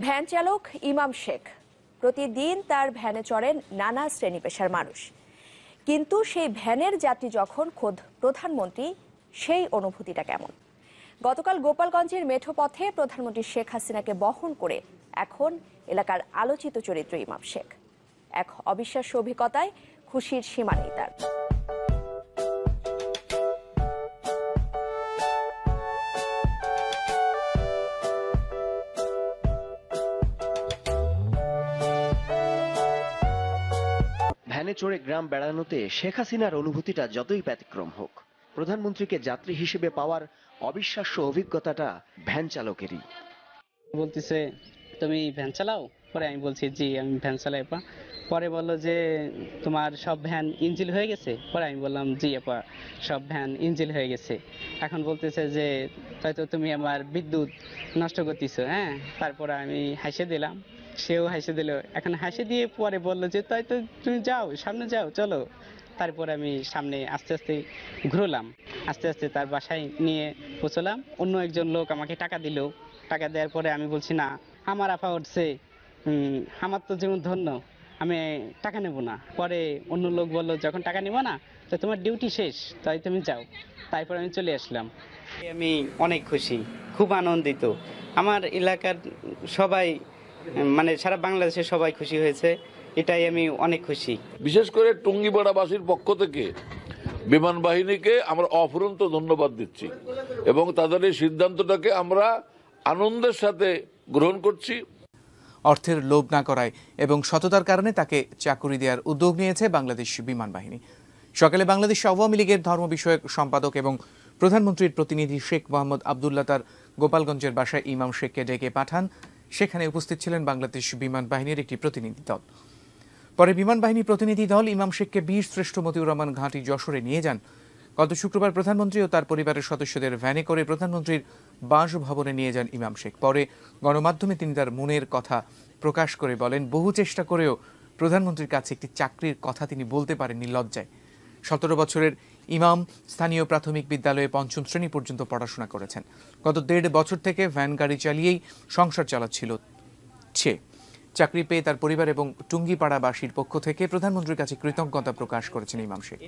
Van চালক ইমাম শেখ প্রতিদিন তার ভ্যানে চড়েন নানা শ্রেণী পেশার মানুষ, কিন্তু সেই ভ্যানের যাত্রী যখন খোদ প্রধানমন্ত্রী, সেই অনুভূতিটা কেমন? গতকাল গোপালগঞ্জের মেঠো পথে প্রধানমন্ত্রী শেখ হাসিনাকে বহন করে এখন এলাকার আলোচিত চরিত্র ইমাম শেখ। এক অবিশ্বাস্য অভিজ্ঞতায় খুশির সীমা নেই তার। ভ্যানে চড়ে গ্রাম বেড়ানোতে শেখ হাসিনার অনুভূতিটা যতই ব্যতিক্রম হোক, প্রধানমন্ত্রীকে যাত্রী হিসেবে পাওয়ার অবিশ্বাস্য অভিজ্ঞতাটা ভ্যান চালকেরই। বলতেছে, তুমি ভ্যান চালাও? পরে আমি বলছি, জি আমি ভ্যান চালাই আপা। পরে বললো যে তোমার সব ভ্যান ইঞ্জিল হয়ে গেছে? পরে আমি বললাম, জি আপা সব ভ্যান ইঞ্জিল হয়ে গেছে। এখন বলতেছে যে হয়তো তুমি আমার বিদ্যুৎ নষ্ট করতেছো। হ্যাঁ, তারপরে আমি হাসে দিলাম, সেও হাসে দিল। এখন হাসে দিয়ে পরে বললো যে তাই তো, তুমি যাও সামনে যাও, চলো। তারপরে আমি সামনে আস্তে আস্তে ঘুরলাম, আস্তে আস্তে তার বাসায় নিয়ে পৌঁছলাম। অন্য একজন লোক আমাকে টাকা দিল। টাকা দেওয়ার পরে আমি বলছি, না আমার আফা উঠছে, আমার তো যেমন ধন্য, আমি টাকা নেব না। পরে অন্য লোক বললো, যখন টাকা নেব না তো তোমার ডিউটি শেষ, তাই তুমি যাও। তারপর আমি চলে আসলাম। আমি অনেক খুশি, খুব আনন্দিত। আমার এলাকার সবাই, মানে সারা বাংলাদেশের সবাই খুশি হয়েছে, এটাই আমি অনেক খুশি। বিশেষ করে টুঙ্গিপাড়াবাসীর পক্ষ থেকে বিমান বাহিনীকে আমরা অফুরন্ত ধন্যবাদ দিচ্ছি এবং তাদের এই সিদ্ধান্তটাকে আমরা আনন্দের সাথে গ্রহণ করছি। অর্থের লোভ না করায় এবং সততার কারণে তাকে চাকুরি দেওয়ার উদ্যোগ নিয়েছে বাংলাদেশ বিমান বাহিনী। সকালে বাংলাদেশ আওয়ামী লীগের ধর্ম বিষয়ক সম্পাদক এবং প্রধানমন্ত্রীর প্রতিনিধি শেখ মোহাম্মদ আবদুল্লাহ তার গোপালগঞ্জের বাসায় ইমাম শেখকে ডেকে পাঠান। সেখানে উপস্থিত ছিলেন বাংলাদেশ বিমান বাহিনীর একটি প্রতিনিধি দল। পরে বিমান বাহিনী প্রতিনিধি দল ইমাম শেখকে বীর শ্রেষ্ঠ মতিউর রহমান ঘাঁটি যশোরে নিয়ে যান। গত শুক্রবার প্রধানমন্ত্রী ও তার পরিবারের সদস্যদের ভ্যানে করে প্রধানমন্ত্রীর বাসভবনে নিয়ে যান ইমাম শেখ। পরে গণমাধ্যমে তিনি তার মনের কথা প্রকাশ করে বলেন, বহু চেষ্টা করেও প্রধানমন্ত্রীর কাছে একটি চাকরির কথা তিনি বলতে পারেননি লজ্জায়। 17 বছরের ইমাম স্থানীয় প্রাথমিক বিদ্যালয়ে 5ম শ্রেণী পর্যন্ত পড়াশোনা করেছেন। গত 1.5 বছর থেকে ভ্যান গাড়ি চালিয়েই সংসার চালাচ্ছিল সে। চাকরি পেয়ে তার পরিবার এবং টুঙ্গিপাড়াবাসীর পক্ষ থেকে প্রধানমন্ত্রীর কাছে কৃতজ্ঞতা প্রকাশ করেছেন ইমাম শেখ।